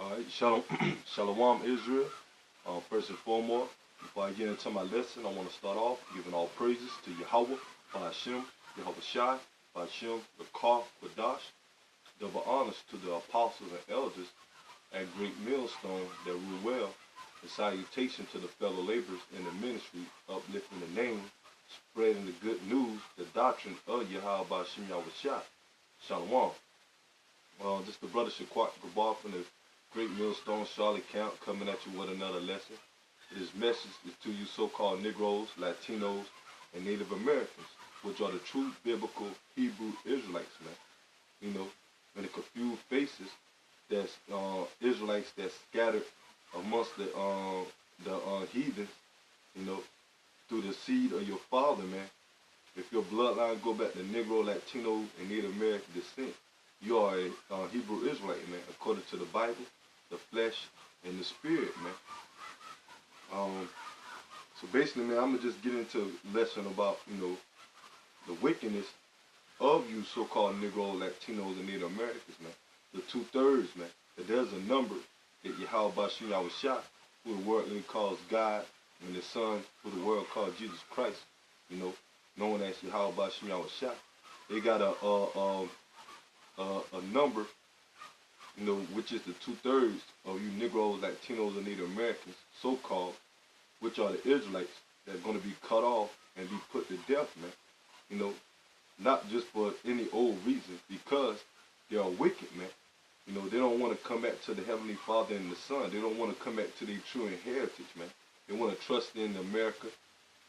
All right, shalom, shalom, Israel. First and foremost, before I get into my lesson, I want to start off giving all praises to Yahweh, Hashem, Yahweh Shai, Hashem, the Kar, Quadash. Double honors to the apostles and elders at Great Millstone that rule well, and salutation to the fellow laborers in the ministry, uplifting the name, spreading the good news, the doctrine of Yahweh Hashem Yahweh Shai. Shalom. This is the brother Shaquat Gabar from the Great Millstone Charlotte camp coming at you with another lesson. This message is to you so-called Negroes, Latinos, and Native Americans, which are the true biblical Hebrew Israelites, man. You know, and the confused faces that's Israelites that's scattered amongst the heathens, you know, through the seed of your father, man. If your bloodline go back to Negro, Latino, and Native American descent, you are a Hebrew Israelite, man, according to the Bible, the flesh, and the spirit, man. So basically, man, I'm going to just get into a lesson about, you know, the wickedness of you so-called Negro, Latinos, and Native Americans, man. The 2/3, man. That there's a number that Yahweh Bashem Yahweh Shai, who the world calls God, and the Son, who the world calls Jesus Christ, you know, known as Yahweh Bashem Yahweh Shai. They got a number, you know, which is the 2/3 of you Negroes, Latinos, and Native Americans, so-called, which are the Israelites that are going to be cut off and be put to death, man. You know, not just for any old reason, because they are wicked, man. You know, they don't want to come back to the Heavenly Father and the Son. They don't want to come back to their true inheritance, man. They want to trust in America,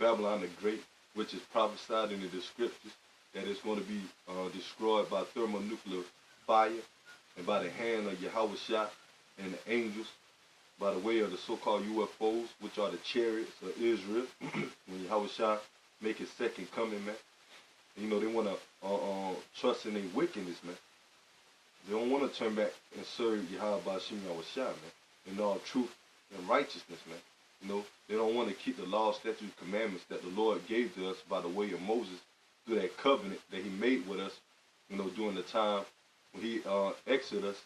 Babylon the Great, which is prophesied in the scriptures, that it's going to be destroyed by thermonuclear fire and by the hand of Yahweh Shai and the angels, by the way of the so-called UFOs, which are the chariots of Israel, when Yahweh Shai make his second coming, man. You know, they want to trust in their wickedness, man. They don't want to turn back and serve Yahweh Bashem Yahweh Shai, man, in all truth and righteousness, man. You know, they don't want to keep the law, statutes, commandments that the Lord gave to us by the way of Moses, through that covenant that he made with us, you know, during the time when he exited us,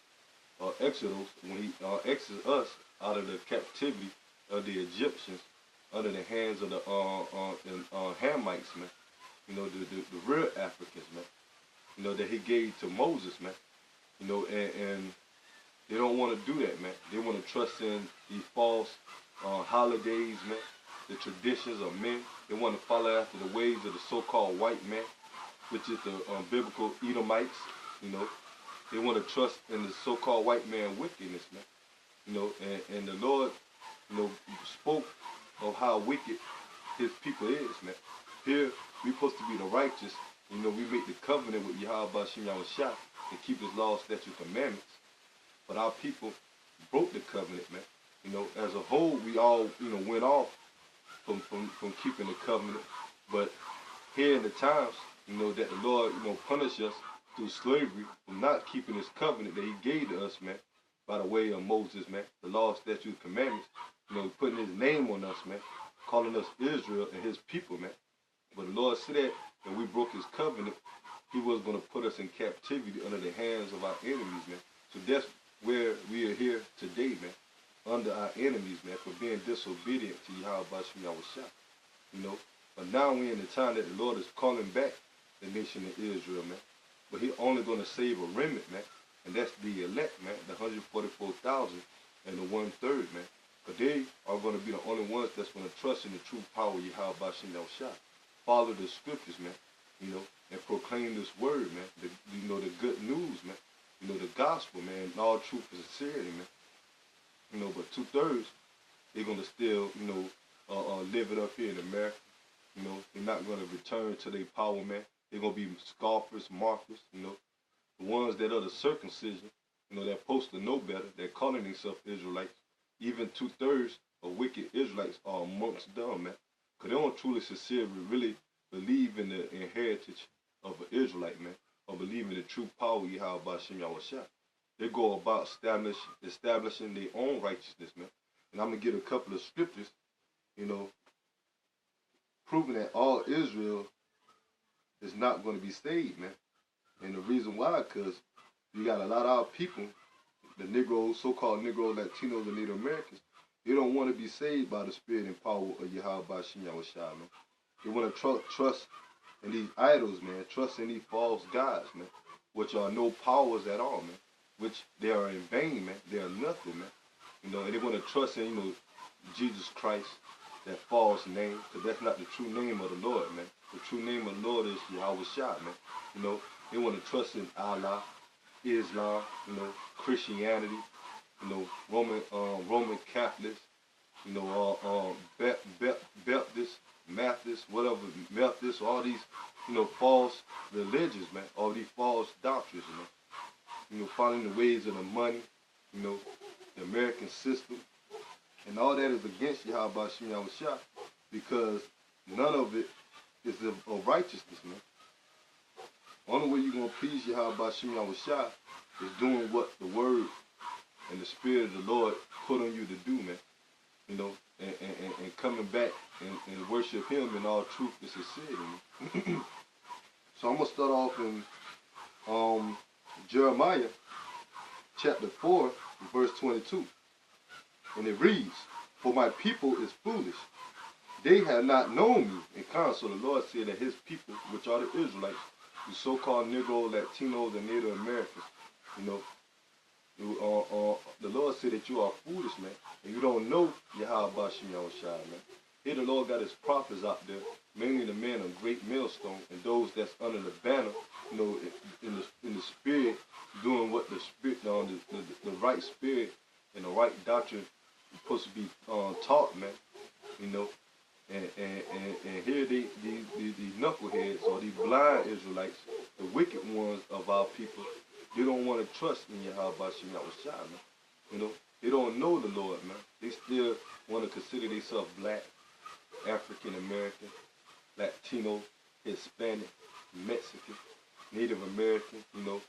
when he exited us out of the captivity of the Egyptians under the hands of the Hamites, man. You know, the real Africans, man. You know, that he gave to Moses, man. You know, and they don't want to do that, man. They want to trust in these false holidays, man, the traditions of men. They want to follow after the ways of the so-called white man, which is the biblical Edomites, you know. They want to trust in the so-called white man wickedness, man. You know, and the Lord, you know, spoke of how wicked his people is, man. Here, we're supposed to be the righteous. You know, we make the covenant with Yahweh Bashem Yahweh Shai and keep his laws, statutes, commandments. But our people broke the covenant, man. You know, as a whole, we all, you know, went off from keeping the covenant. But here in the times, you know, that the Lord, you know, punished us through slavery from not keeping his covenant that he gave to us, man, by the way of Moses, man, the law, statutes, commandments, you know, putting his name on us, man, calling us Israel and his people, man. But the Lord said that when we broke his covenant, he was going to put us in captivity under the hands of our enemies, man. So that's where we are here today, man, under our enemies, man, for being disobedient to Yahweh Bashem Yahweh Shai. You know, but now we're in the time that the Lord is calling back the nation of Israel, man. But he's only going to save a remnant, man, and that's the elect, man, the 144,000 and the 1/3, man. But they are going to be the only ones that's going to trust in the true power of Yahweh Bashem Yahweh Shai. Follow the scriptures, man, you know, and proclaim this word, man, you know, the good news, man, you know, the gospel, man, in all truth and sincerity, man. You know, but 2/3, they're going to still, you know, live it up here in America. You know, they're not going to return to their power, man. They're going to be scoffers, mockers, you know. The ones that are the circumcision, you know, they're supposed to know better. They're calling themselves Israelites. Even 2/3 of wicked Israelites are amongst them, man. Because they don't truly, sincerely, really believe in the inheritance of an Israelite, man, or believe in the true power of Yahweh Bashem Yahweh Shai. They go about establishing their own righteousness, man. And I'm going to get a couple of scriptures, you know, proving that all Israel is not going to be saved, man. And the reason why, because you got a lot of our people the Negroes, so-called Negroes, Latinos, and Native Americans, they don't want to be saved by the spirit and power of Yahweh Bashim Yahushua, man. They want to trust in these idols, man. Trust in these false gods, man, which are no powers at all, man. Which they are in vain, man. They are nothing, man. You know, and they want to trust in, you know, Jesus Christ, that false name, because that's not the true name of the Lord, man. The true name of the Lord is Yahweh Shah, man. You know, they want to trust in Allah, Islam, you know, Christianity, you know, Roman Catholics, you know, Baptist, Methodist, whatever, Methodist, all these, you know, false religions, man, all these false doctrines, man. You know, following the ways of the money, you know, the American system, and all that is against Yahweh Bashim Yahushua, because none of it is of righteousness, man. Only way you're going to please Yahweh Bashim Yahushua is doing what the word and the spirit of the Lord put on you to do, man. You know, and coming back and worship him in all truth and sincerity. So I'm going to start off in Jeremiah chapter 4, verse 22. And it reads, "For my people is foolish. They have not known me." In counsel, the Lord said that his people, which are the Israelites, the so-called Negroes, Latinos, and Native Americans, you know, the Lord said that you are foolish, man, and you don't know Yahweh Bashim Yahushua, man. Here the Lord got his prophets out there, mainly the men of great millstone, and those that's under the banner, you know, in the spirit, doing what the spirit, the right spirit and the right doctrine is supposed to be taught, man. You know, and here these knuckleheads or these blind Israelites, the wicked ones of our people, they don't want to trust in Yahweh Bashim Yahushua, man. You know, they don't know the Lord, man. They still want to consider themselves black, African American, Latino, Hispanic, Mexican, Native American, you know.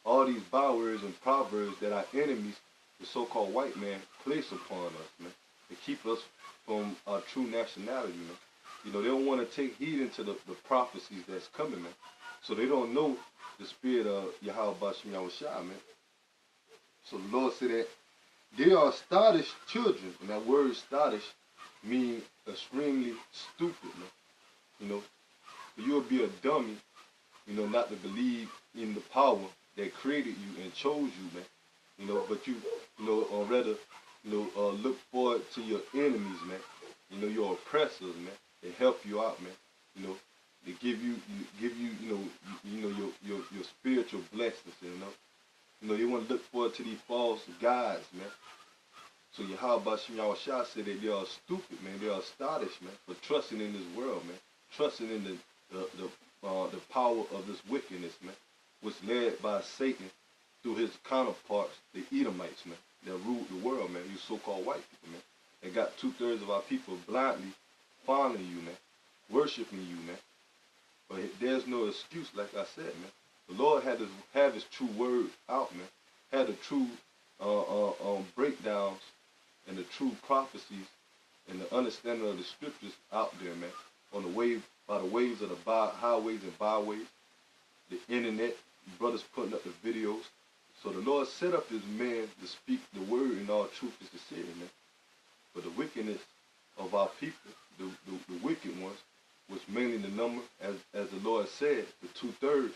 All these bywords and proverbs that our enemies, the so-called white man, place upon us, man, to keep us from our true nationality, man. You know, they don't want to take heed into the prophecies that's coming, man. So they don't know the spirit of Yahweh Bashim Yahushua, man. So the Lord said that they are astonished children, and that word astonished means extremely stupid, man. You know, you will be a dummy, you know, not to believe in the power that created you and chose you, man. You know, but you know, or rather, you know, look forward to your enemies, man. You know, your oppressors, man. They help you out, man. You know, they give you, your spiritual blessings, you know. You know, you want to look forward to these false gods, man. So Yahweh Bashim Yahushua said that they are stupid, man. They are astonished, man, for trusting in this world, man. Trusting in the power of this wickedness, man, which led by Satan through his counterparts, the Edomites, man, that ruled the world, man. You so-called white people, man. They got 2/3 of our people blindly following you, man, worshiping you, man. But there's no excuse, like I said, man. The Lord had to have his true word out, man. Had the true breakdowns and the true prophecies and the understanding of the scriptures out there, man. On the way, by the ways of the highways and byways, the internet, brothers putting up the videos. So the Lord set up his man to speak the word in all truth and sincerity, man. But the wickedness of our people, the wicked ones, which mainly the number, as the Lord said, the 2/3,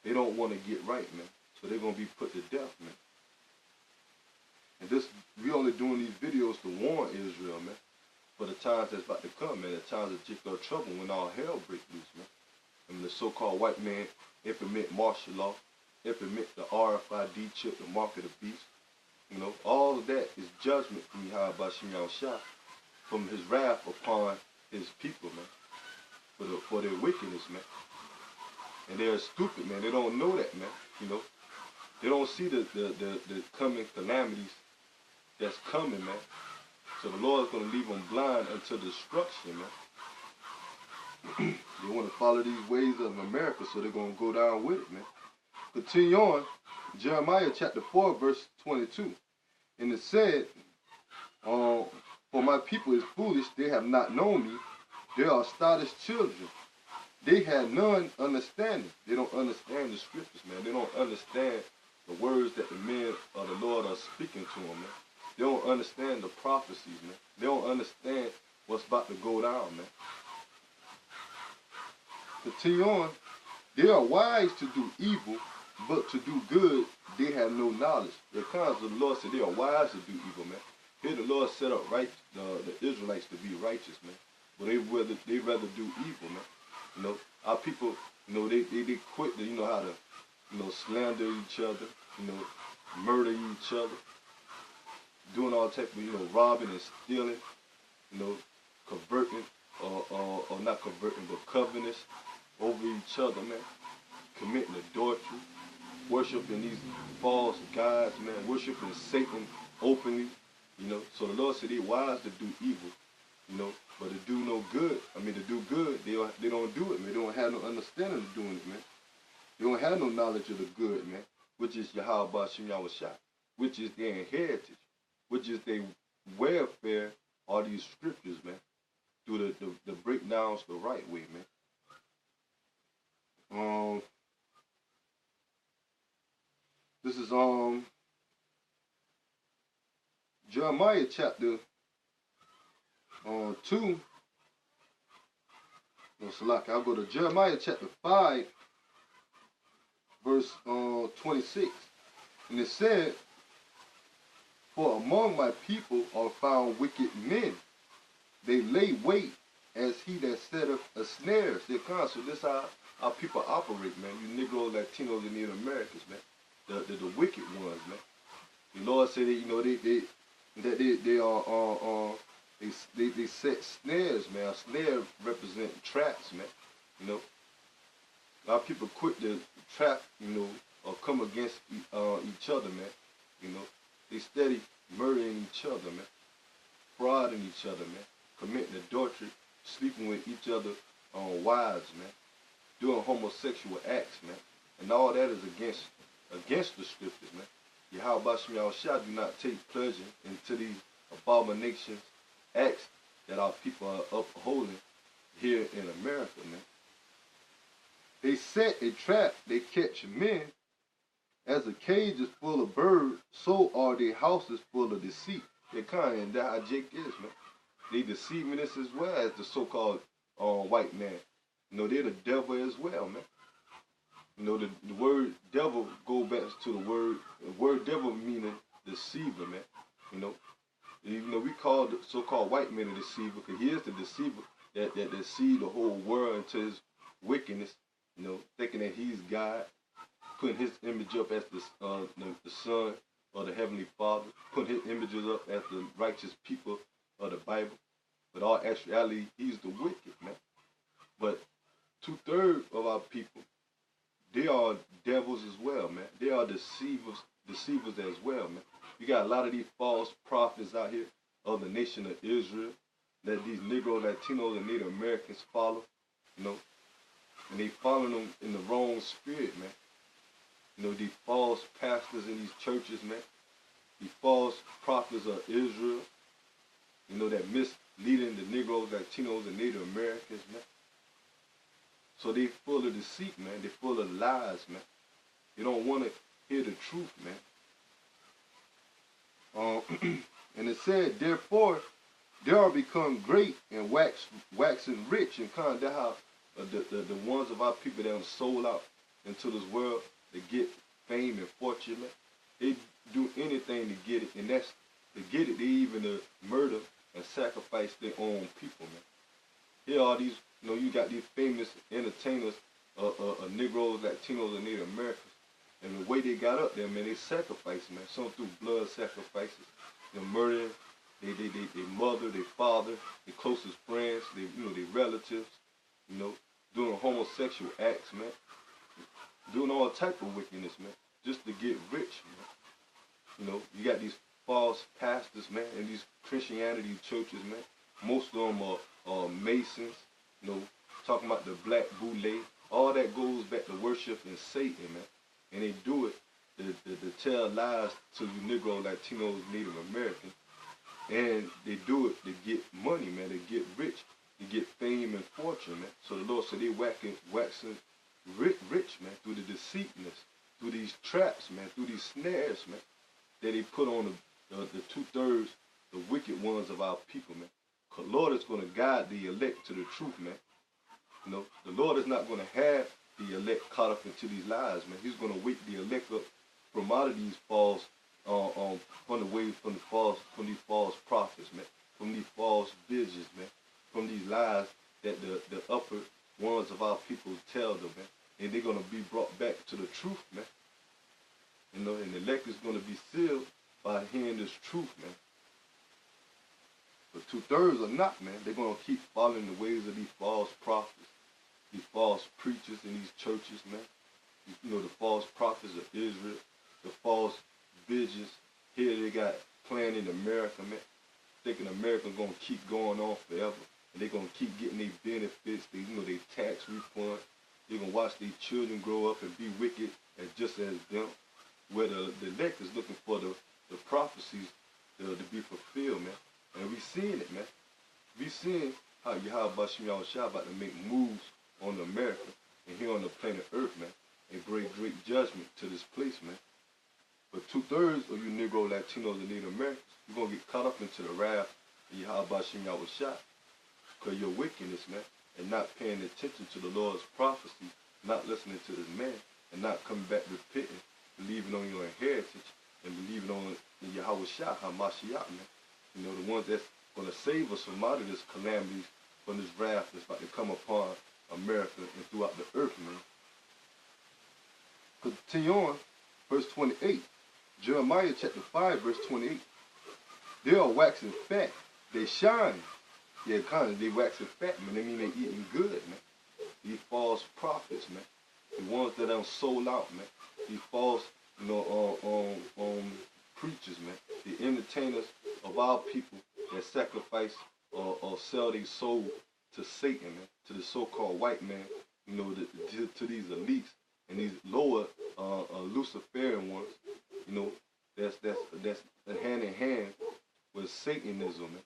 they don't want to get right, man. So they're going to be put to death, man. And this, we only doing these videos to warn Israel, man, for the times that's about to come, man, the times of particular trouble when all hell breaks loose, man. And the so-called white man implement martial law, implement the RFID chip, the mark of the beast. You know, all of that is judgment from Yahweh Bashim Yahushua, from his wrath upon his people, man, for their wickedness, man. And they're stupid, man. They don't know that, man. You know, they don't see the coming calamities that's coming, man. So the Lord's going to leave them blind until destruction, man. They want to follow these ways of America, so they're going to go down with it, man. Continue on, Jeremiah chapter 4, verse 22. And it said, for my people is foolish, they have not known me. They are astonished children. They had none understanding. They don't understand the scriptures, man. They don't understand the words that the men of the Lord are speaking to them, man. They don't understand the prophecies, man. They don't understand what's about to go down, man. Continue on. They are wise to do evil, but to do good, they have no knowledge. Because the Lord said they are wise to do evil, man. Here the Lord set up the Israelites to be righteous, man. But they rather do evil, man. You know, our people, you know, they quit to, you know, how to, you know, slander each other, you know, murder each other, doing all type of, you know, robbing and stealing, you know, converting, or not converting, but covenants over each other, man. Committing adultery, worshiping these false gods, man, worshiping Satan openly, you know. So the Lord said they're wise to do evil, you know, but to do no good, to do good, they don't do it, man. They don't have no understanding of doing it, man. They don't have no knowledge of the good, man, which is Yahweh Shem Yahushua, which is their inheritance, which is their welfare, all these scriptures, man, through the breakdowns the right way, man. This is Jeremiah chapter 2. No, Salaki, I'll go to Jeremiah chapter 5, verse 26. And it said, "For among my people are found wicked men. They lay wait as he that setteth a snare." So this is how our people operate, man. You Negroes, Latinos, and Native Americans, man. The wicked ones, man. The Lord said that, you know, they set snares, man. A snare represents traps, man. You know, our people quit the trap, you know, or come against each other, man. You know, they steady murdering each other, man. Frauding each other, man. Committing adultery, sleeping with each other wives, man. Doing homosexual acts, man. And all that is against the scriptures, man. Yahweh Shem Yahushua do not take pleasure into these abominations, acts that our people are upholding here in America, man. They set a trap, they catch men. As a cage is full of birds, so are their houses full of deceit. They're kind, and that's how Jake is, man. They deceiving us as well as the so-called white man. You know, they're the devil as well, man. You know, the word devil go back to the word devil meaning deceiver, man. You know, we call the so-called white man a deceiver because he is the deceiver that deceive the whole world into his wickedness, you know, thinking that he's God, putting his image up as the Son or the Heavenly Father, putting his images up as the righteous people of the Bible. But all actuality, he's the wicked, man. But 2/3 of our people, they are devils as well, man. They are deceivers as well, man. You got a lot of these false prophets out here of the nation of Israel that these Negro, Latinos, and Native Americans follow, you know. And they follow them in the wrong spirit, man. You know, these false pastors in these churches, man. These false prophets of Israel, you know, that misleading the Negroes, Latinos, and Native Americans, man. So they full of deceit, man. They full of lies, man. They don't want to hear the truth, man. And it said, "Therefore, they are become great and waxing rich," and kind of that how the ones of our people that are sold out into this world, they get fame and fortune, man. They do anything to get it, and that's to get it. They even murder and sacrifice their own people, man. Here are these, you know, you got these famous entertainers, Negroes, Latinos, and Native Americans. And the way they got up there, man, they sacrificed, man. Some through blood sacrifices, they're murdering their mother, their father, their closest friends, their relatives, you know, doing homosexual acts, man. Doing all type of wickedness, man, just to get rich, man. You know, you got these false pastors, man, in these Christianity churches, man. Most of them are Masons, you know, talking about the black boule. All that goes back to worshiping Satan, man. And they do it to tell lies to you Negro, Latinos, Native Americans. And they do it to get money, man, to get rich, to get fame and fortune, man. So the Lord said they waxing rich, man, through the deceitness, through these traps, man, through these snares, man, that they put on the two-thirds, the wicked ones of our people, man. Because Lord is going to guide the elect to the truth, man. You know, the Lord is not going to have the elect caught up into these lies, man. He's going to wake the elect up from out of these false, from these false prophets, man, from these false visions, man, from these lies that the upper ones of our people tell them, man. And they're going to be brought back to the truth, man. You know, and the elect is going to be sealed by hearing this truth, man. But two-thirds are not, man. They're going to keep following the ways of these false prophets, these false preachers in these churches, man. You know, the false prophets of Israel, the false visions. Here they got planned in America, man. Thinking America's going to keep going on forever. And they're going to keep getting their benefits, their tax refund. They're going to watch their children grow up and be wicked just as them. Where the elect is looking for the prophecies to be fulfilled, man. And we seeing it, man. We seeing how Yahweh Shem Yahushua about to make moves on America and here on the planet Earth, man, and bring great judgment to this place, man. But two-thirds of you Negro, Latinos, and Native Americans, you're going to get caught up into the wrath of Yahweh Shem Yahushua because your wickedness, man, and not paying attention to the Lord's prophecy, not listening to this man, and not coming back repenting, believing on your inheritance, and believing on Yahweh Shah, HaMashiach, man. You know, the ones that's going to save us from out of this calamity, from this wrath that's about to come upon America and throughout the earth, man. Continue on, verse 28. Jeremiah chapter 5, verse 28. They are waxing fat. They shine. Yeah, kind of, they waxing fat, man. They mean they eating good, man. These false prophets, man. The ones that done sold out, man. These false, preachers, man. The entertainers of our people that sacrifice or sell their soul to Satan, man. To the so-called white man, you know, to these elites and these lower Luciferian ones, you know, that's hand in hand with Satanism, man.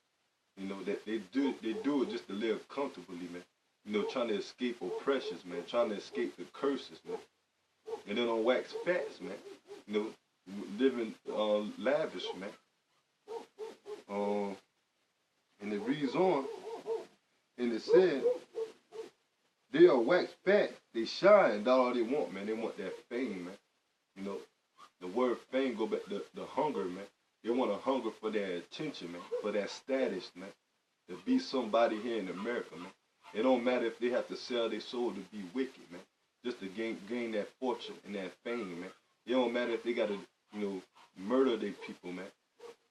You know, that they do it just to live comfortably, man. You know, trying to escape oppressions, man. Trying to escape the curses, man. And then on wax fats, man. You know, living lavish, man. And it reads on, and it said, they are wax fat, they shine, that's all they want, man. They want that fame, man. You know, the word fame go back to the hunger, man. They want to hunger for their attention, man, for that status, man. To be somebody here in America, man. It don't matter if they have to sell their soul to be wicked, man. Just to gain that fortune and that fame, man. It don't matter if they got to, you know, murder their people, man.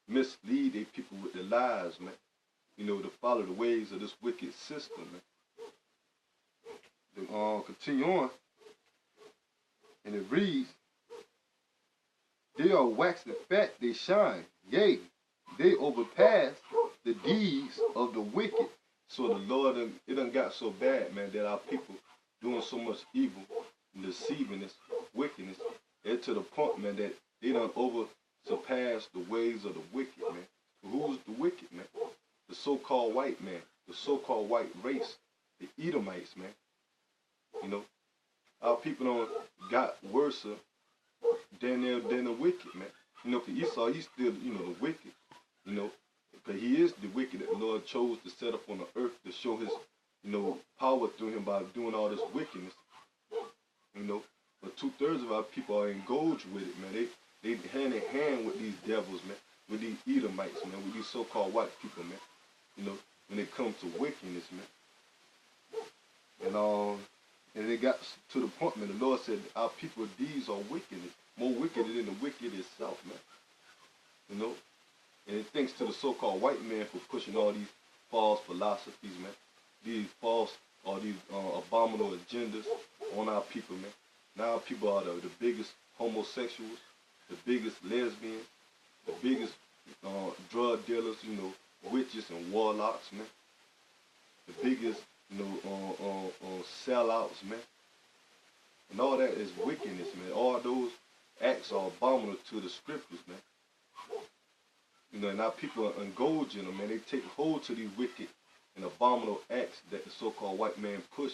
Mislead their people with their lies, man. You know, to follow the ways of this wicked system, man. Continue on. And it reads, they are waxing fat, they shine. Yea, they overpass the deeds of the wicked. So the Lord, it done got so bad, man, that our people doing so much evil, deceivingness, wickedness, and to the point, man, that they done surpass the ways of the wicked, man. Who's the wicked, man? The so-called white man, the so-called white race, the Edomites, man. You know, our people don't got worse than the wicked, man. You know, because Esau, he's still, you know, the wicked. You know, because he is the wicked that the Lord chose to set up on the earth to show his, you know, power through him by doing all this wickedness. You know, but two-thirds of our people are engaged with it, man. They hand in hand with these devils, man, with these Edomites, man, with these so-called white people, man. You know, when it comes to wickedness, man. And it got to the point, man, the Lord said, our people, these are wickedness, more wicked than the wicked itself, man. You know? And it thanks to the so-called white man for pushing all these false philosophies, man. These false, or these abominable agendas on our people, man. Now our people are the biggest homosexuals, the biggest lesbians, the biggest drug dealers, you know, witches and warlocks, man. The biggest, you know, sellouts, man. And all that is wickedness, man. All those acts are abominable to the scriptures, man. You know, and our people are engaged in them, man. They take hold to these wicked and abominable acts that the so-called white man push,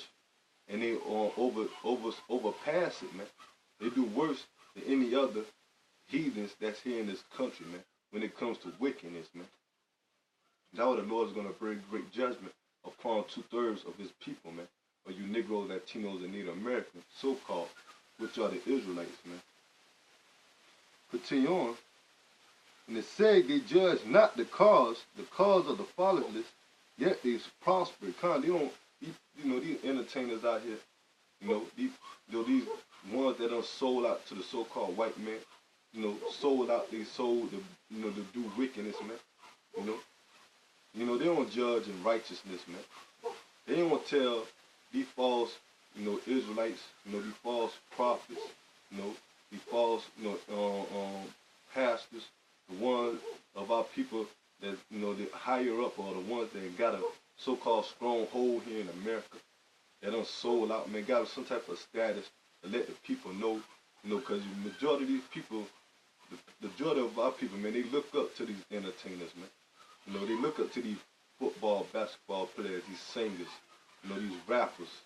and they overpass it, man. They do worse than any other heathens that's here in this country, man, when it comes to wickedness, man. Now the Lord is going to bring great judgment upon 2/3 of his people, man, or you Negroes, Latinos, and Native Americans, so-called, which are the Israelites, man. Continue on. And it said they judge not the cause of the fatherless, yet they prosper. They don't, these entertainers out here, these ones that done sold out to the so-called white man, they sold to do wickedness, man. They don't judge in righteousness, man. They don't tell these false, Israelites, these false prophets, these false, pastors, the ones of our people that, the higher up, or the ones that got a so-called stronghold here in America, that done sold out, man, got some type of status to let the people know, because the majority of these people, the majority of our people, man, they look up to these entertainers, man. They look up to these football, basketball players, these singers, these rappers,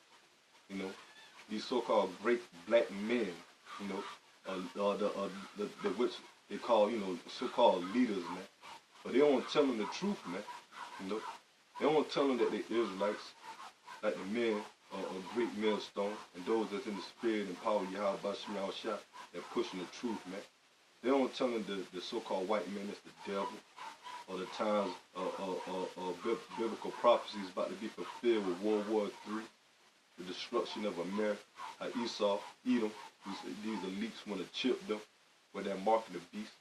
these so-called great black men, the which they call, so-called leaders, man. But they don't tell them the truth, man. They don't tell them that they Israelites, like the men of great millstone, and those that's in the spirit and power of Yahweh Bashim Yahushua, that pushing the truth, man. They don't tell them the so-called white man that's the devil, or the times of biblical prophecies about to be fulfilled with World War III, the destruction of America, how Esau, Edom, these elites want to chip them with that mark of the beast.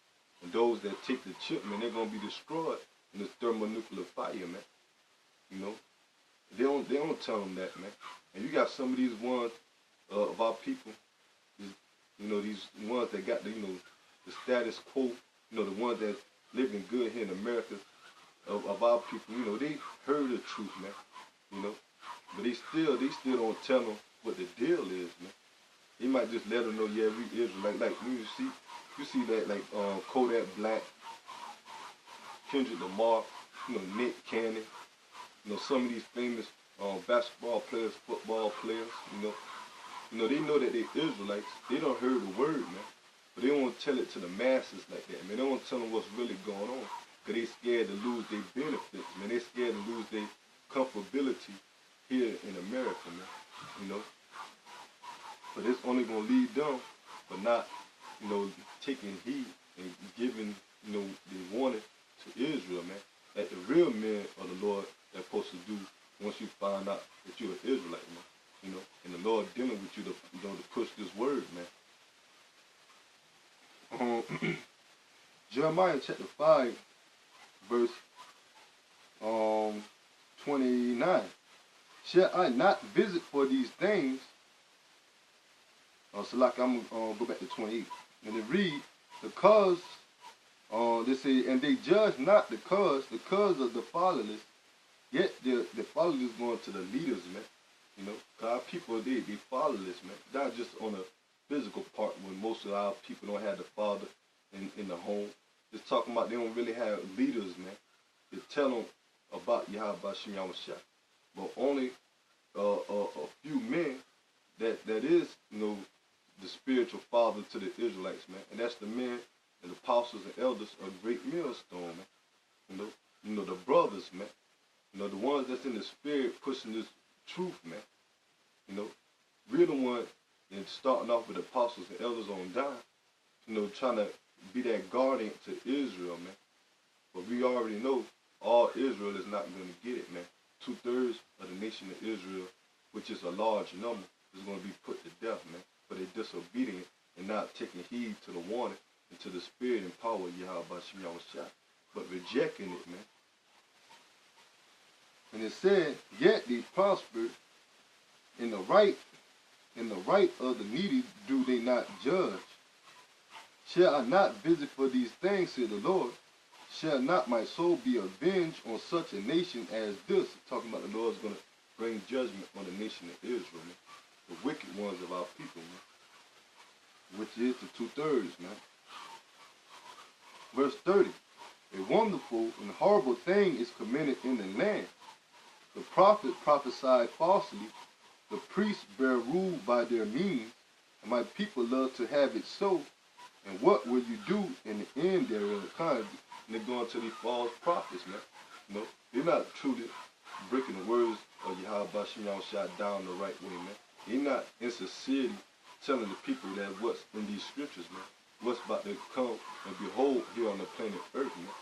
And those that take the chip, man, they're going to be destroyed in this thermonuclear fire, man. They don't tell them that, man. And you got some of these ones of our people, these ones that got the, the status quo, the ones that living good here in America, of our people, they heard the truth, man, but they still don't tell them what the deal is, man. They might just let them know, yeah, we Israel, like you see that, like Kodak Black, Kendrick Lamar, Nick Cannon, some of these famous basketball players, football players, they know that they Israelites. They don't heard the word, man. But they don't tell it to the masses like that, man. They don't tell them what's really going on. Because they scared to lose their benefits, man. They scared to lose their comfortability here in America, man. But it's only going to lead them, but not, taking heed and giving, the warning to Israel, man. Like the real men of the Lord are supposed to do once you find out that you're an Israelite, man. And the Lord dealing with you to push this word, man. Jeremiah chapter 5, verse 29. Shall I not visit for these things? So like I'm going to go back to 28. And it read, because, they say, and they judge not the cause of the fatherless, yet the fatherless going to the leaders, man. Because our people, they fatherless, man. Not just on a physical part, when most of our people don't have the father in the home. It's talking about they don't really have leaders, man. They tell them about Yahweh Bashim Yahushua. But only a few men that is, the spiritual father to the Israelites, man. And that's the men and the apostles and elders of great millstone, man. The brothers, man. The ones that's in the spirit pushing this truth, man. We're the ones and starting off with the apostles and elders on down, trying to be that guardian to Israel, man. But we already know all Israel is not going to get it, man. 2/3 of the nation of Israel, which is a large number, is going to be put to death, man. For their disobedient and not taking heed to the warning and to the spirit and power of Yahweh Bashim Yahushua, but rejecting it, man. And it said, yet they prospered in the right of the needy do they not judge. Shall I not visit for these things, said the Lord? Shall not my soul be avenged on such a nation as this? Talking about the Lord's going to bring judgment on the nation of Israel, man. The wicked ones of our people, man. Which is the 2/3, man. Verse 30. A wonderful and horrible thing is committed in the land. The prophet prophesied falsely. The priests bear rule by their means. And my people love to have it so. And what will you do in the end thereof? Kind of, and they're going to these false prophets, man. You know, they're not truly breaking the words of Yahweh Bashim shot down the right way, man. They're not in sincerity telling the people that what's in these scriptures, man. What's about to come and behold here on the planet Earth, man.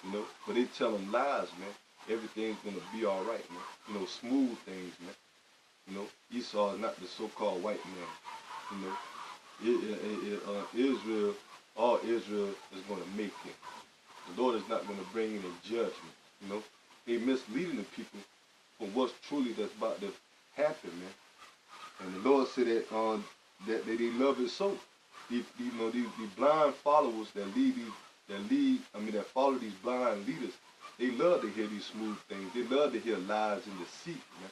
You know, but they tell them lies, man. Everything's gonna be all right, man. You know, smooth things, man. You know, Esau is not the so-called white man. You know, Israel, all Israel is gonna make it. The Lord is not gonna bring any judgment. You know, they misleading the people from what's truly that's about to happen, man. And the Lord said that that they love it so. These blind followers that follow these blind leaders, they love to hear these smooth things. They love to hear lies and deceit, man.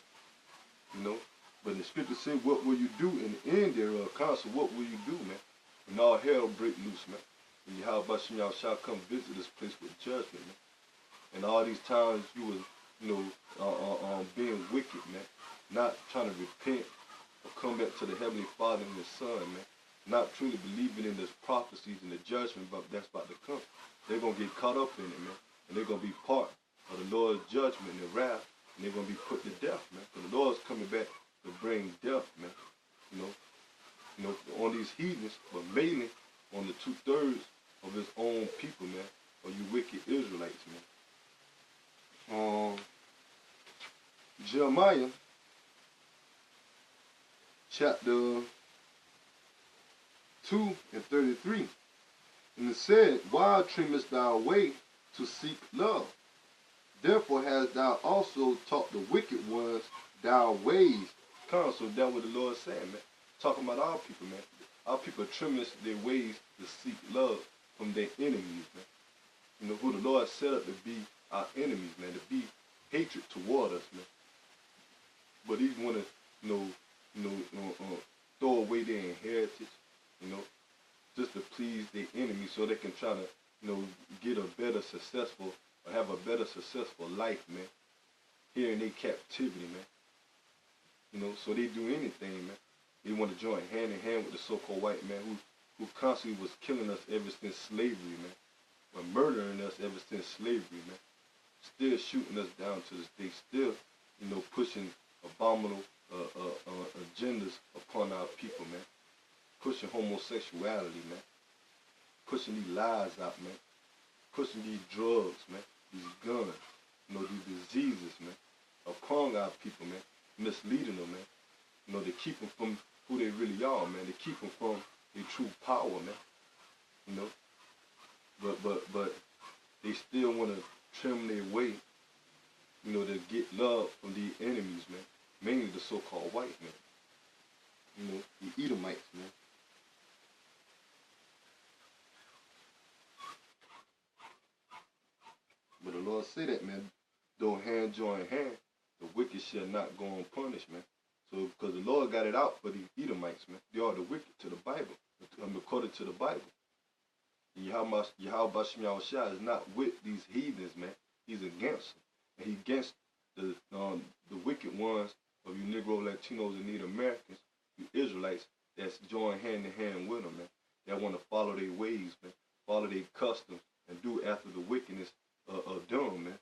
You know, but the scripture said, what will you do in the end thereof? Counsel, what will you do, man? When all hell break loose, man. And Yahweh Bashim shall come visit this place with judgment, man. And all these times you was, being wicked, man. Not trying to repent or come back to the Heavenly Father and His Son, man. Not truly believing in this prophecies and the judgment that's about to come. They're going to get caught up in it, man. And they're going to be part of the Lord's judgment and wrath. And they're going to be put to death, man. So the Lord's coming back to bring death, man. You know, on these heathens, but mainly on the 2/3 of His own people, man. Or you wicked Israelites, man. Jeremiah chapter 2:33. And it said, why trimmest thou away to seek love? Therefore hast thou also taught the wicked ones thy ways. So that's what the Lord said, man. Talking about our people, man. Our people trimming their ways to seek love from their enemies, man. You know, who the Lord set up to be our enemies, man, to be hatred toward us, man. But these want to, throw away their inheritance, you know, just to please their enemies so they can try to, get a better successful, or have a better successful life, man, here in their captivity, man. You know, so they do anything, man. They want to join hand in hand with the so-called white man who constantly was killing us ever since slavery, man. Or murdering us ever since slavery, man. Still shooting us down to this day. Still, pushing abominable agendas upon our people, man. Pushing homosexuality, man. Pushing these lies out, man. Pushing these drugs, man. These guns, these diseases, man. Upon our people, man. Misleading them, man. To keep them from who they really are, man. To keep them from their true power, man. But they still want to trim their way, to get love from these enemies, man. Mainly the so-called white man. The Edomites, man. But the Lord said that, man. Though hand join hand, the wicked shall not go unpunished, man. So, because the Lord got it out for these Edomites, man. They are the wicked to the Bible, according to the Bible. Yahweh Bashim Yahushua is not with these heathens, man. He's against them. And he against the wicked ones of you Negro, Latinos, and Native Americans, you Israelites, that's joined hand in hand with them, man. That want to follow their ways, man. Follow their customs and do after the wickedness of them, man.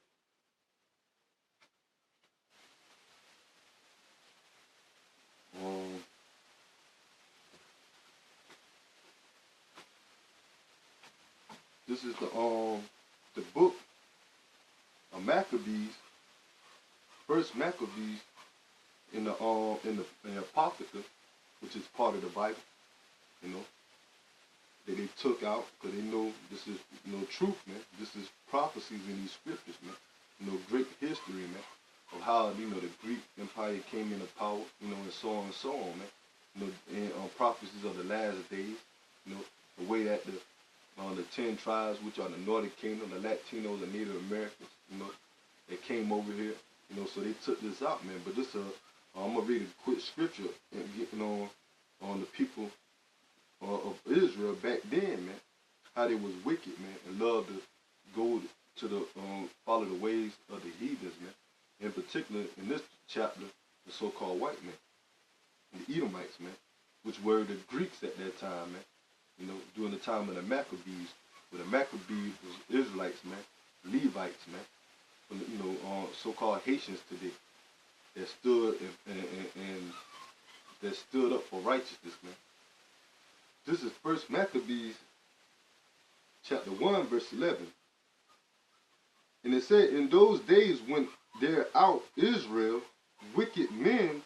This is the book of Maccabees, first Maccabees in the Apocrypha, which is part of the Bible, that they took out because they know this is truth, man. This is prophecies in these scriptures, man. Great history, man, of how the Greek Empire came into power, and so on and so on, man. And prophecies of the last days, the way that the 10 tribes, which are the Northern Kingdom, the Latinos and Native Americans, that came over here, so they took this out, man. But this, I'm gonna read a quick scripture and getting on the people of Israel back then, man, how they was wicked, man, and loved to go to the follow the ways of the heathens, man. In particular, in this chapter, the so-called white man, the Edomites, man, which were the Greeks at that time, man. during the time of the Maccabees. Where the Maccabees was Israelites, man, Levites, man, from so-called Haitians today that stood and that stood up for righteousness, man. This is First Maccabees, chapter 1, verse 11. And it said, in those days when there out Israel, wicked men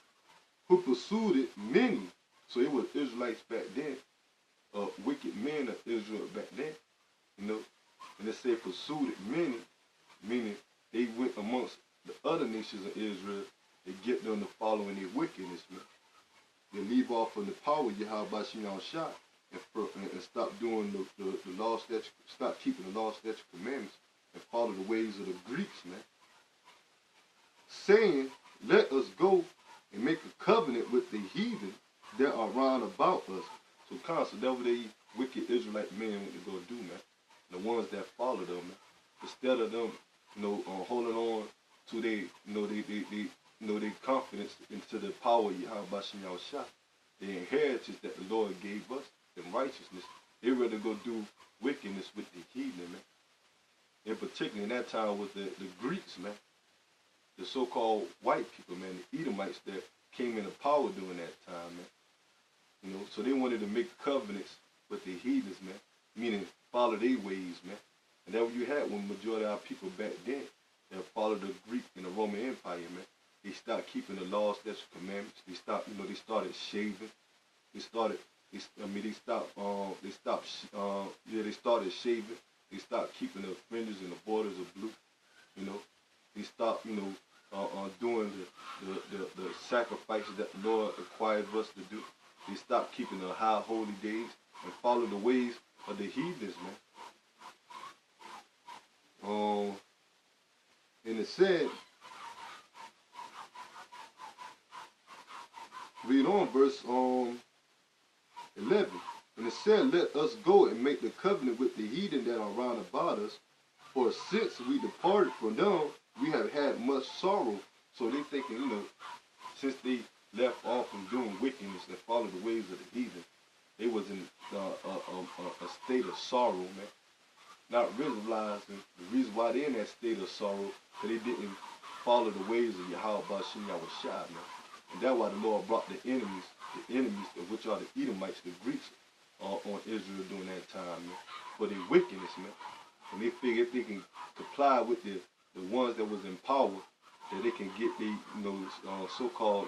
who pursued many. So it was Israelites back then, wicked men of Israel back then, And it said pursued many, meaning they went amongst the other nations of Israel and get them to follow in their wickedness, man. They leave off from the power of Yahweh Shem Shah and stop doing the law, statute, stop keeping the law, statute, commandments, and follow the ways of the Greeks, man. Saying, let us go and make a covenant with the heathen that are round about us. So constantly, that's what they wicked Israelite men went to go do, man. The ones that follow them, man. Instead of them, holding on to their confidence into the power of Yahweh Shem Shah, the inheritance that the Lord gave us, and righteousness, they rather go do wickedness with the heathen, man. In particular, in that time was the Greeks, man. The so-called white people, man, the Edomites that came into power during that time, man. So they wanted to make covenants with the heathens, man, meaning follow their ways, man. And that's what you had when majority of our people back then that followed the Greek and the Roman Empire, man. They stopped keeping the laws, statutes, commandments. They stopped, they started shaving. They started shaving. They stopped keeping the fringes and the borders of blue. They stopped, doing the sacrifices that the Lord required of us to do. They stopped keeping the high holy days and followed the ways of the heathens, man. And it said, read on verse 11. And it said, let us go and make the covenant with the heathen that are round about us, for since we departed from them, we have had much sorrow. So they thinking, since they left off from doing wickedness and followed the ways of the heathen, they was in a state of sorrow, man. Not realizing the reason why they're in that state of sorrow, because they didn't follow the ways of Yahweh Shem Shah, man. And that's why the Lord brought the enemies of which are the Edomites, the Greeks, on Israel during that time, man, for their wickedness, man. And they figure if they can comply with the ones that was in power, that they can get the so-called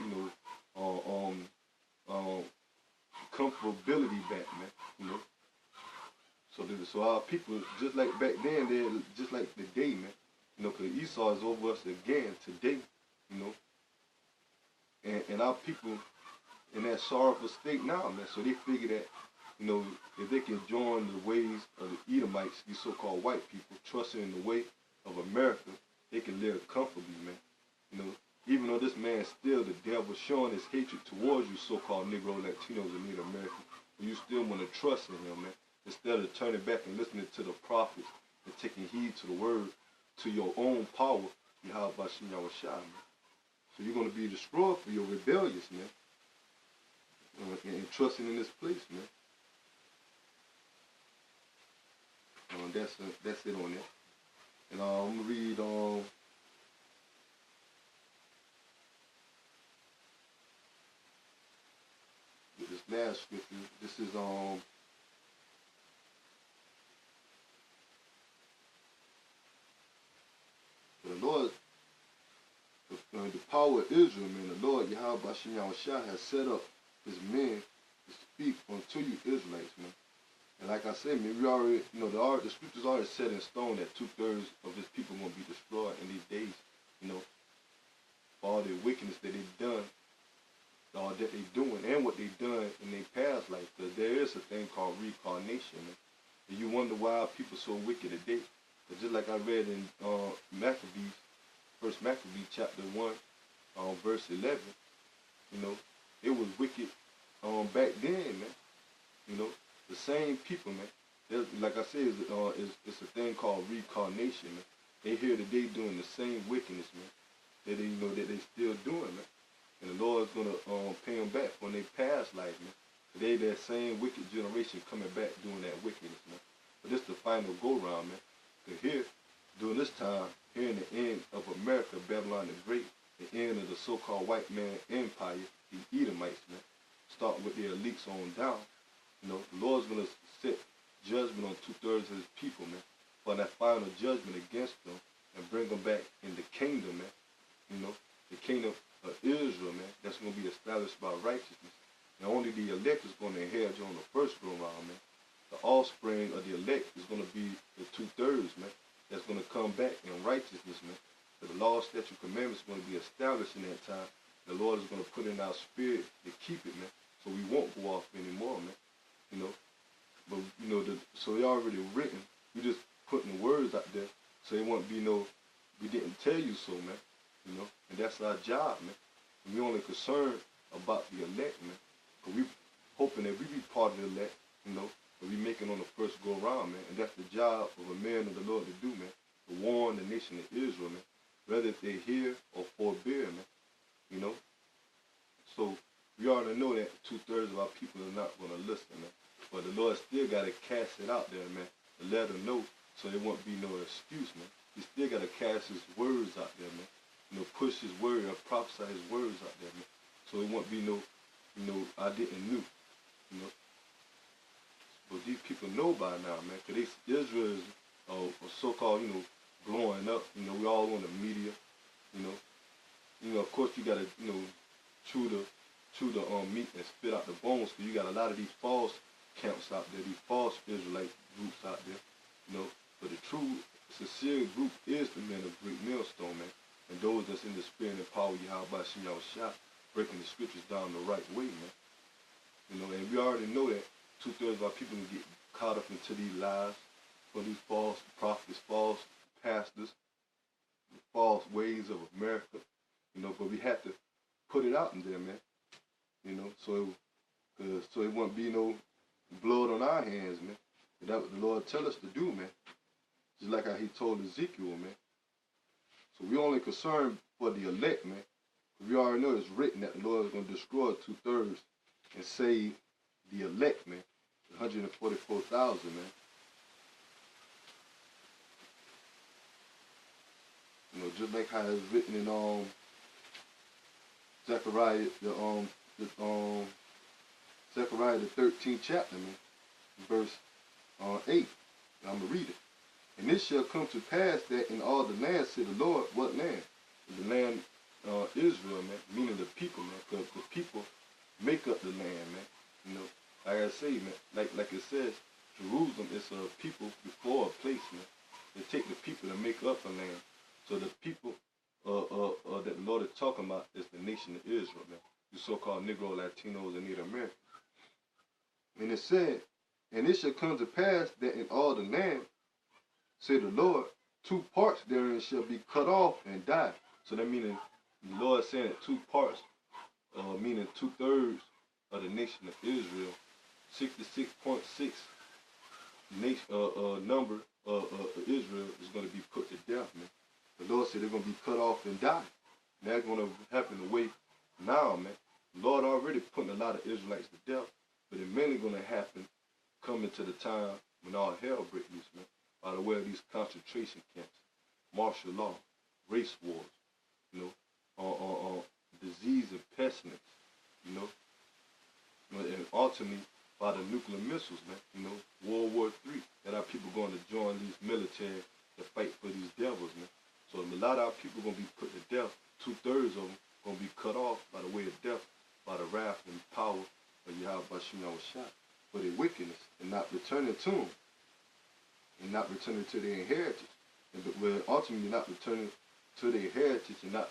comfortability back, man. So our people, just like back then, they're just like today, man. Because Esau is over us again today, And our people in that sorrowful state now, man. So they figure that, if they can join the ways of the Edomites, these so-called white people, trusting in the way of America, they can live comfortably, man. Even though this man is still the devil, showing his hatred towards you, so-called Negro, Latinos, and Native Americans, you still want to trust in him, man. Instead of turning back and listening to the prophets and taking heed to the word, to your own power, Yahweh Shem Shah, man. So you're going to be destroyed for your rebellious, man. And trusting in this place, man. That's it on that. And I'm going to read this last scripture. This is the Lord, the power of Israel, man. The Lord Yahweh Shem Shah has set up his men to speak unto you Israelites, man. And like I said, man, we already, the scriptures already set in stone that 2/3 of his people are going to be destroyed in these days, for all the wickedness that they've done, all that they're doing, and what they've done in their past life. Because there is a thing called reincarnation, man. And you wonder why people are so wicked today. But just like I read in Maccabees, First Maccabees, chapter 1, verse 11, it was wicked back then, man. The same people, man. Like I said, it's a thing called reincarnation, man. They here today doing the same wickedness, man. That they still doing, man. And the Lord's gonna pay them back from their past life, man. They that same wicked generation coming back doing that wickedness, man. But this the final go-round, man. Because here, during this time, here in the end of America, Babylon the Great, the end of the so-called white man empire, the Edomites, man, starting with their elites on down, you know, the Lord's going to set judgment on 2/3 of his people, man, for that final judgment against them and bring them back in the kingdom, man, you know, the kingdom of Israel, man, that's going to be established by righteousness. And only the elect is going to inherit on the first go-round, man. The offspring of the elect is going to be the 2/3, man, that's going to come back in righteousness, man. So the law, statute, commandments is going to be established in that time. The Lord is going to put in our spirit to keep it, man, so we won't go off anymore, man, you know. But, you know, so they already written. We just putting the words out there so it won't be no, we didn't tell you so, man, you know. And that's our job, man. And we only concerned about the elect, man. Because we hoping that we be part of the elect, you know, but we making on the first go around, man. And that's the job of a man of the Lord to do, man. To warn the nation of Israel, man. Whether if they hear or forbear, man. You know. So we already know that 2/3 of our people are not going to listen, man. But the Lord still got to cast it out there, man. To let them know so there won't be no excuse, man. He still got to cast his words out there, man. You know, push his word or prophesy his words out there, man. So it won't be no, you know, I didn't know, you know. But these people know by now, man, because Israel is so-called, you know, blowing up. You know, we all on the media, you know. You know, of course, you got to, you know, chew the meat and spit out the bones, because you got a lot of these false camps out there, these false Israelite groups out there, you know. But the true, sincere group is the men of great millstone, man. And those that's in the spirit and power of Yahweh Shem Shah, breaking the scriptures down the right way, man. You know, and we already know that 2/3 of our people can get caught up into these lies for these false prophets, false pastors, the false ways of America, you know. But we have to put it out in there, man. You know, so it won't be no blood on our hands, man. And that's what the Lord tell us to do, man. Just like how he told Ezekiel, man. So we only concerned for the elect, man. We already know it's written that the Lord is going to destroy 2/3 and save the elect, man. 144,000, man. You know, just like how it's written in Zechariah, Zechariah the 13th chapter, man, verse 8. I'm gonna read it. And it shall come to pass that in all the land, said the Lord, what land? The land Israel, man, meaning the people, man, because the people make up the land, man. You know, like I say, man, like it says, Jerusalem is a people before a place, man. They take the people to make up the land. So the people that the Lord is talking about is the nation of Israel, man. The so-called Negro, Latinos, and Native Americans. And it said, and it shall come to pass that in all the land, say the Lord, 2 parts therein shall be cut off and die. So that meaning the Lord is saying that 2 parts, meaning 2/3 of the nation of Israel, 66.6 number of Israel is going to be put to death, man. The Lord said they're going to be cut off and die. And that's going to happen the way now, man. The Lord already putting a lot of Israelites to death, but it's mainly going to happen coming to the time when all hell breaks loose, man. By the way of these concentration camps, martial law, race wars, you know, disease and pestilence, you know, and ultimately by the nuclear missiles, man, you know, World War III, that our people going to join these military to fight for these devils, man. So a lot of our people going to be put to death. 2/3 of them going to be cut off by the way of death, by the wrath and power of Yahweh Shem Shah, for their wickedness and not returning to them, and not returning to their inheritance, and we're ultimately not returning to their heritage and not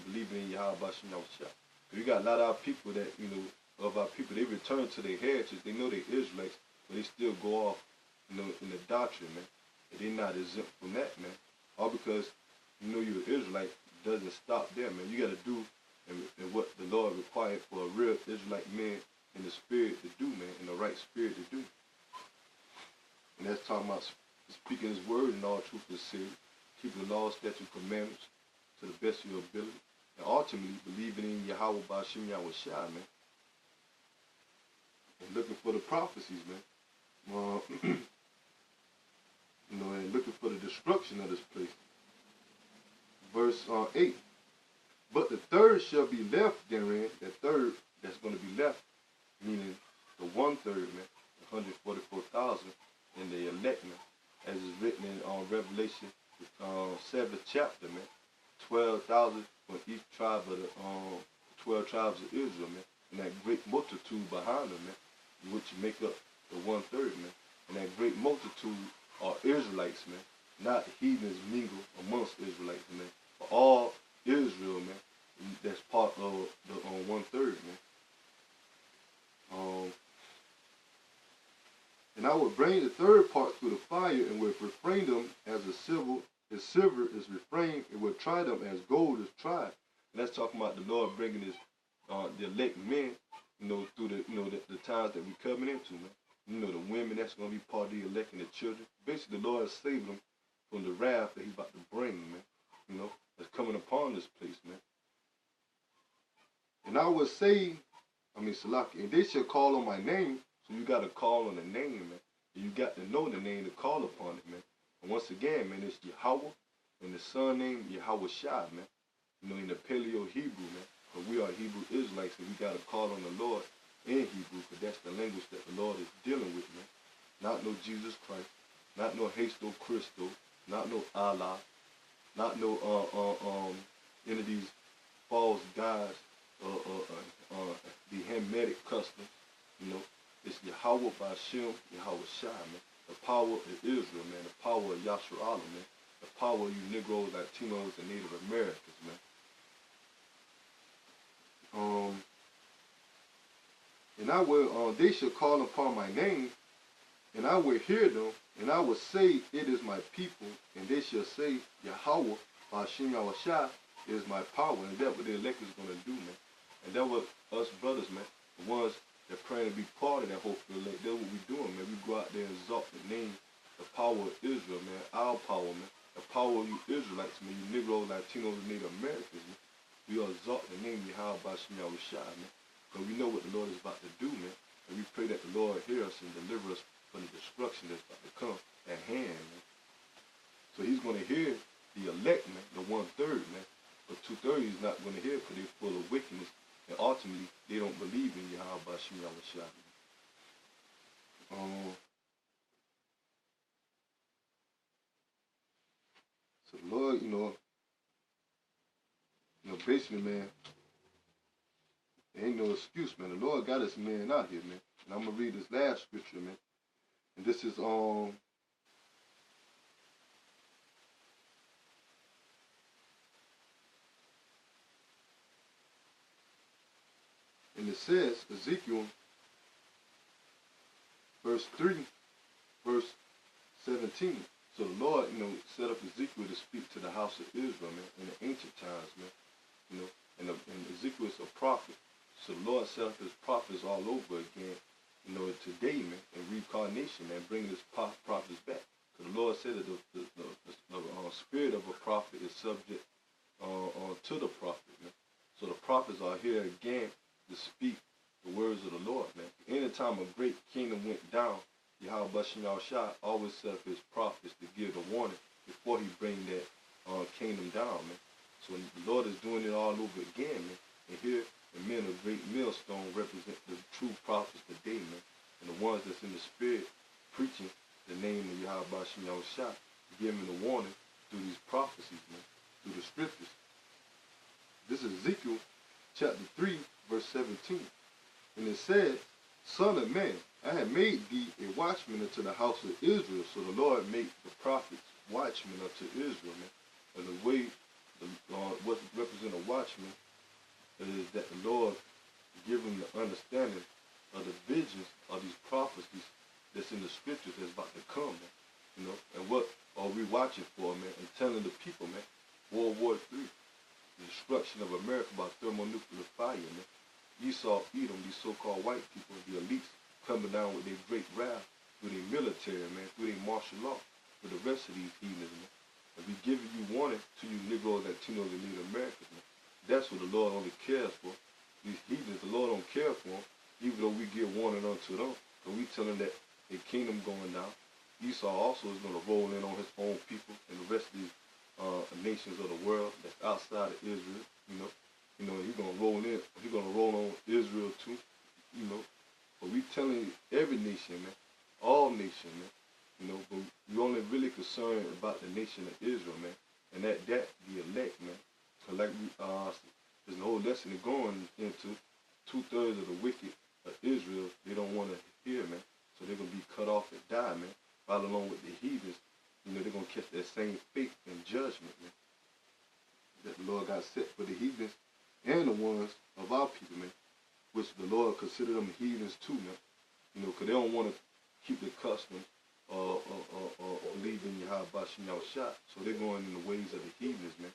believing in Yahweh Shem Shah. We got a lot of our people that, you know, of our people, they return to their heritage. They know they're Israelites, but they still go off, you know, in the doctrine, man. And they're not exempt from that, man. All because you know you're an Israelite doesn't stop there, man. You got to do and what the Lord required for a real Israelite man in the spirit to do, man, in the right spirit to do. And that's talking about speaking his word in all truth and sincerity, keeping the law, statutes, commandments to the best of your ability, and ultimately believing in Yahweh by Shem Shah, man. and looking for the prophecies, man. And looking for the destruction of this place. Verse 8. But the third shall be left therein. That third that's going to be left, meaning the 1/3, man, 144,000 in the elect, man, as is written in Revelation 7th chapter, man. 12,000 from each tribe of the 12 tribes of Israel, man, and that great multitude behind them, man, which make up the 1/3, man, and that great multitude are Israelites, man, not heathens mingle amongst Israelites, man, but all Israel, man, that's part of the 1/3, man. And I will bring the third part through the fire, and will refrain them as silver is refrained, and will try them as gold is tried. And that's talking about the Lord bringing his the elect men, through the times that we coming into, man. The women that's gonna be part of the elect and the children. Basically, the Lord is saving them from the wrath that he's about to bring, man. That's coming upon this place, man. And I will say, Salaki, and they shall call on my name. So you got to call on the name, man. And you got to know the name to call upon it, man. And once again, man, it's Yahweh, and the son name Yahweh Shai, man. In the Paleo Hebrew, man. But we are Hebrew Israelites, and we got to call on the Lord in Hebrew, because that's the language that the Lord is dealing with, man. Not no Jesus Christ, not no Jesu Christo, not no Allah, not no any of these false gods, the Hamitic customs, It's Yahweh Bashim, Yahweh Shai, man. The power of Israel, man. The power of Yasharala, man. The power of you Negroes, Latinos, and Native Americans, man. And I will, they shall call upon my name, and I will hear them, and I will say, it is my people, and they shall say, Yahweh Bashim, Yahweh Shai is my power. And that's what the elect is going to do, man. And that's what us brothers, man, the ones that praying to be part of that whole elect, that's what we doing, man. We go out there and exalt the name, the power of Israel, man, our power, man, the power of you Israelites, man, you Negroes, Latinos, and Native Americans, man. We exalt the name Yahweh Bashim Yahweh Shai, man. But we know what the Lord is about to do, man. And we pray that the Lord hear us and deliver us from the destruction that's about to come at hand, man. So he's going to hear the elect, man, the 1/3, man. But 2/3 he's not going to hear, because they're full of wickedness. And ultimately, they don't believe in Yahweh Bashim Yahweh Shai. So the Lord, basically, man, there ain't no excuse, man. The Lord got us man out here, man. And I'm gonna read this last scripture, man. And this is and it says, Ezekiel, verse 3, verse 17. So the Lord, set up Ezekiel to speak to the house of Israel, man, in the ancient times, man. And Ezekiel is a prophet. So the Lord set up his prophets all over again, today, man, in reincarnation, man, bringing his prophets back. So the Lord said that the spirit of a prophet is subject to the prophet, man. So the prophets are here again to speak the words of the Lord, man. Anytime a great kingdom went down, Yahweh Bashim Yahweh Shai always set up his prophets to give the warning before he bring that kingdom down, man. So the Lord is doing it all over again, man. And here, the men of great millstone represent the true prophets today, man. And the ones that's in the spirit preaching the name of Yahweh Bashim Yahweh Shai, giving the warning through these prophecies, man, through the scriptures. This is Ezekiel chapter 3, verse 17. And it said, Son of man, I have made thee a watchman unto the house of Israel. So the Lord made the prophets watchmen unto Israel, man. And the way what represent a watchman is that the Lord give them the understanding of the visions of these prophecies that's in the scriptures that's about to come, man. And what are we watching for, man? And telling the people, man, World War III, the destruction of America by thermonuclear fire, man. Esau, Edom, these so-called white people, the elites, coming down with their great wrath through their military, man, through their martial law, with the rest of these heathens, man. And we giving you warning to you Negroes, Latinos, and Native Americans, man. That's what the Lord only cares for. These heathens, the Lord don't care for them. even though we give warning unto them, but we tell them that the kingdom going down. Esau also is going to roll in on his own people and the rest of these nations of the world that's outside of Israel. He's going to roll in. He's going to roll on Israel too. But we telling every nation, man, all nations, man. But we only really concerned about the nation of Israel, man, and that the elect, man. Cause like there's a whole lesson going into 2/3 of the wicked of Israel. They don't want to hear, man. So they're gonna be cut off and die, man. Right along with the heathens, they're gonna catch that same fate and judgment, man, that the Lord got set for the heathens and the ones of our people, man. Which the Lord consider them heathens too, man. Because they don't want to keep the custom or believe in Yahweh Shah. So they're going in the ways of the heathens, man.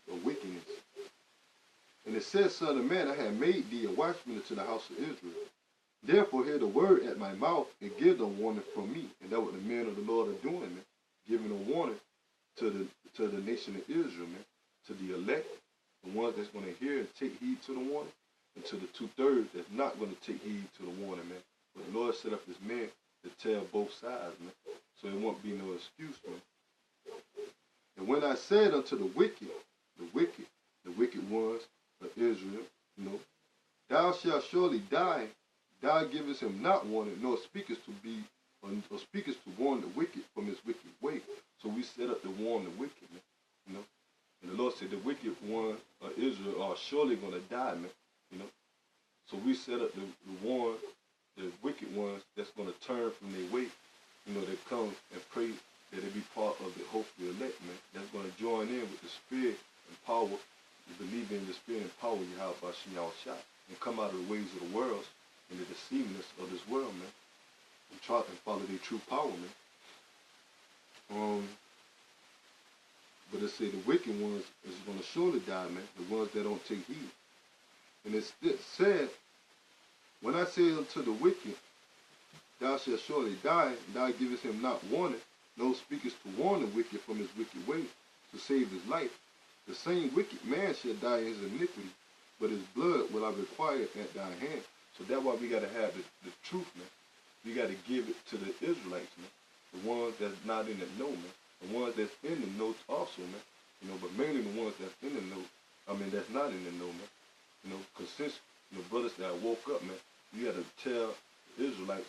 The wickedness. And it says, Son of man, I have made thee a watchman unto the house of Israel. Therefore hear the word at my mouth and give them warning from me. And that's what the men of the Lord are doing, man. Giving a warning to the nation of Israel, man. To the elect, the ones that's going to hear and take heed to the warning. And to the 2/3 that's not going to take heed to the warning, man. But the Lord set up his men to tell both sides, man. So it won't be no excuse, man. And when I said unto the wicked ones of Israel, thou shalt surely die, thou givest him not warning, nor speakest to warn the wicked from his wicked way. So we set up to warn the wicked, man. And the Lord said the wicked ones of Israel are surely going to die, man. So we set up to warn the wicked ones that's going to turn from their way, that come and pray that they be part of the hopeful elect, man. That's going to join in with the spirit and power, to believe in the spirit and power you have by Shah, and come out of the ways of the world and the deceivingness of this world, man, and try and follow their true power, man. But it say the wicked ones is going to surely die, man, the ones that don't take heed. And it said, when I say unto the wicked, thou shalt surely die, thou givest him not warning, no speakest to warn the wicked from his wicked way, to save his life. The same wicked man shall die in his iniquity, but his blood will I require at thy hand. So that's why we got to have the truth, man. We got to give it to the Israelites, man. The ones that's not in the know, man. The ones that's in the know also, man. But mainly the ones that's in the know, that's not in the know, man. Because since the brothers that woke up, man, we got to tell the Israelites,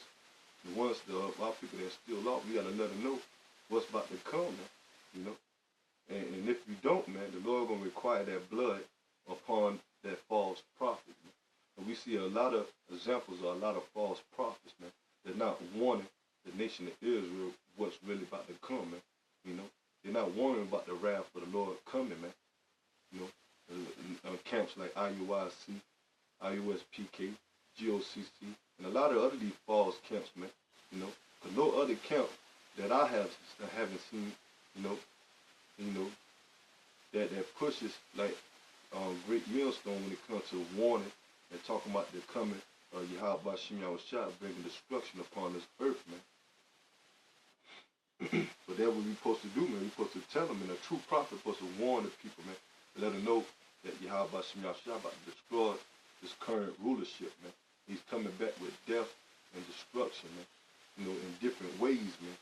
the ones, our people that's still lost, we got to let them know what's about to come, man. And if you don't, man, the Lord going to require that blood upon that false prophet, man. And we see a lot of examples of a lot of false prophets, man. They're not warning the nation of Israel what's really about to come, man. They're not warning about the wrath of the Lord coming, man. Camps like IUIC, IUSPK, GOCC, and a lot of other these false camps, man. Because no other camp that I haven't seen, that pushes like great millstone when it comes to warning and talking about the coming of Yahweh Shah bringing destruction upon this earth, man. But that's what we're supposed to do, man. We're supposed to tell them, and a true prophet is supposed to warn the people, man, to let them know that Yahweh Shah about to destroy this current rulership, man. He's coming back with death and destruction, man. In different ways, man.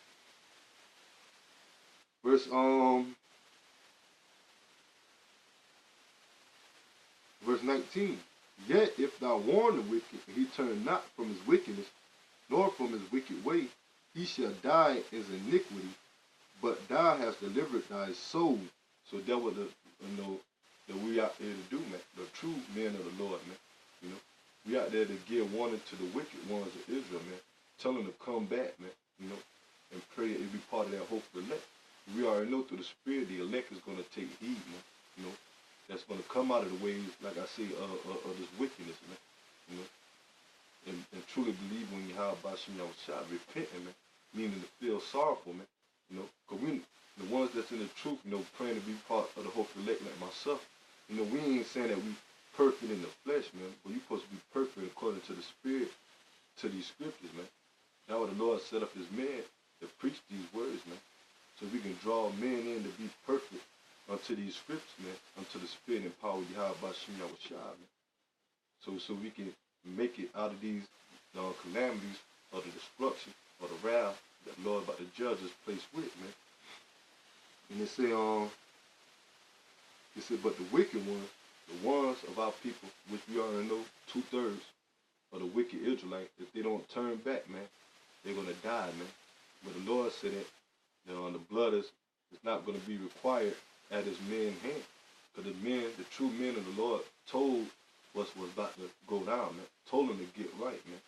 Verse 19. Yet if thou warn the wicked, and he turn not from his wickedness, nor from his wicked way, he shall die in his iniquity, but thou hast delivered thy soul. So that was that we out there to do, man. The true men of the Lord, man. We out there to give warning to the wicked ones of Israel, man. Tell them to come back, man. And pray and be part of that hopeful elect. We already know through the Spirit the elect is going to take heed, man. That's going to come out of the ways, like I say, of this wickedness, man. And truly believe when Yahweh Shah repenting, man. Meaning to feel sorrowful, man. Because we, the ones that's in the truth, praying to be part of the hopeful elect like myself, we ain't saying that we perfect in the flesh, man. But you supposed to be perfect according to the Spirit, to these scriptures, man. That's why the Lord set up his man to preach these words, man. So we can draw men in to be perfect unto these scriptures, man. Unto the Spirit and power of Yahweh Shah, man. So we can make it out of these calamities or the destruction or the wrath that the Lord about to judge us place with, man. And it said, but the wicked ones, the ones of our people, which we already know, 2/3 of the wicked Israelites, if they don't turn back, man, they're gonna die, man. But the Lord said that the blood is not gonna be required at his men's hand. Because the true men of the Lord told what's about to go down, man. Told them to get right, man.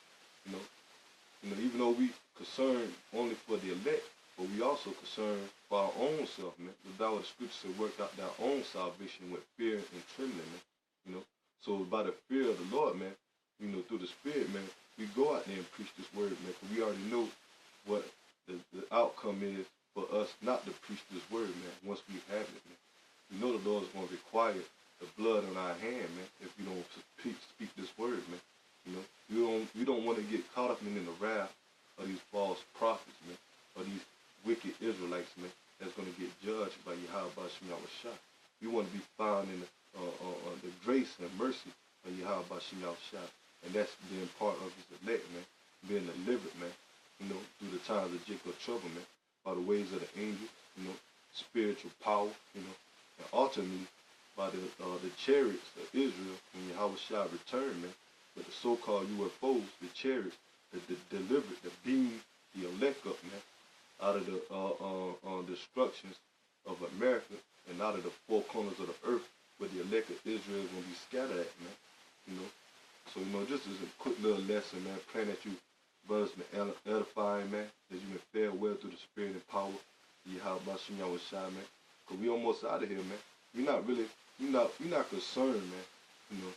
Even though we concerned only for the elect, but we also concerned for our own self, man. That's what the scripture said, work out their own salvation with fear and trembling, man. So by the fear of the Lord, man, through the Spirit, man, we go out there and preach this word, man, because we already know what the outcome is for us not to preach this word, man, once we have it, man. We know the Lord is going to require the blood on our hand, man, if we don't speak this word, man. We don't want to get caught up in the wrath of these false prophets, man, or these wicked Israelites, man, that's going to get judged by Yahweh Shem Yahushua. We want to be found in the grace and mercy of Yahweh Shem Yahushua, and that's being part of his elect, man, being delivered, man, through the times of Jacob trouble, man, by the ways of the angels, spiritual power, and ultimately by the chariots of Israel when Yahweh returned, man, with the so-called UFOs, the chariots that delivered, the beam, the elect up, man, out of the destructions of America and out of the four corners of the earth where the elect of Israel is going to be scattered at, man. So, just as a quick little lesson, man, praying that you brothers been edifying, man, that you been fed well through the spirit and power of Yahweh Shem Yahushua, man. Because we almost out of here, man. We not concerned, man,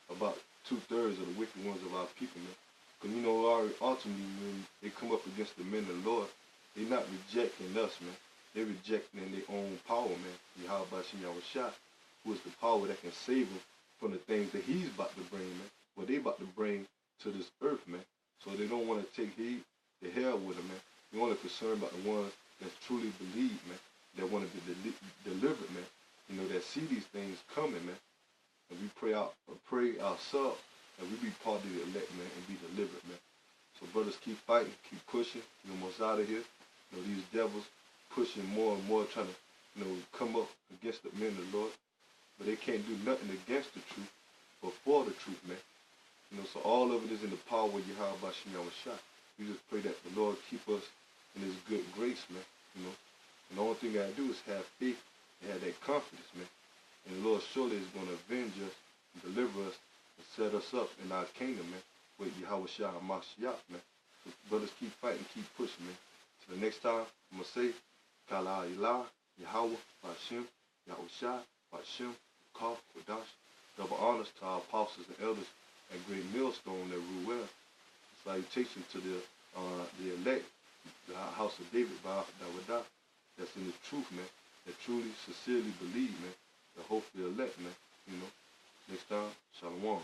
about 2/3 of the wicked ones of our people, man. Because, ultimately, when they come up against the men of the Lord, they're not rejecting us, man. They're rejecting their own power, man. Yahweh Shem Yahushua, who is the power that can save them from the things that he's about to bring, man. What they about to bring to this earth, man. So they don't want to take heed to hell with them, man. We're only concerned about the ones that truly believe, man, that want to be delivered, man. That see these things coming, man. And we pray ourselves that we be part of the elect, man, and be delivered, man. So brothers, keep fighting, keep pushing. We're almost out of here. These devils pushing more and more, trying to, come up against the men of the Lord. But they can't do nothing against the truth, but for the truth, man. So all of it is in the power of Yahweh Shem Yahushua. We just pray that the Lord keep us in his good grace, man. And the only thing I do is have faith and have that confidence, man. And the Lord surely is going to avenge us and deliver us and set us up in our kingdom, man, with Yahweh Shah and Mashiach, man. So brothers, keep fighting, keep pushing, man. Till the next time, I'm going to say, Kala Ilah, Yahweh, Hashem, Yahushua, Hashem, Kaf, Kodash. Double honors to our apostles and elders at Great Millstone that rule well. Salutation to the elect, the house of David, Dawadah, that's in the truth, man, that truly, sincerely believe, man, the hope of the elect, man. Next time, Shalom.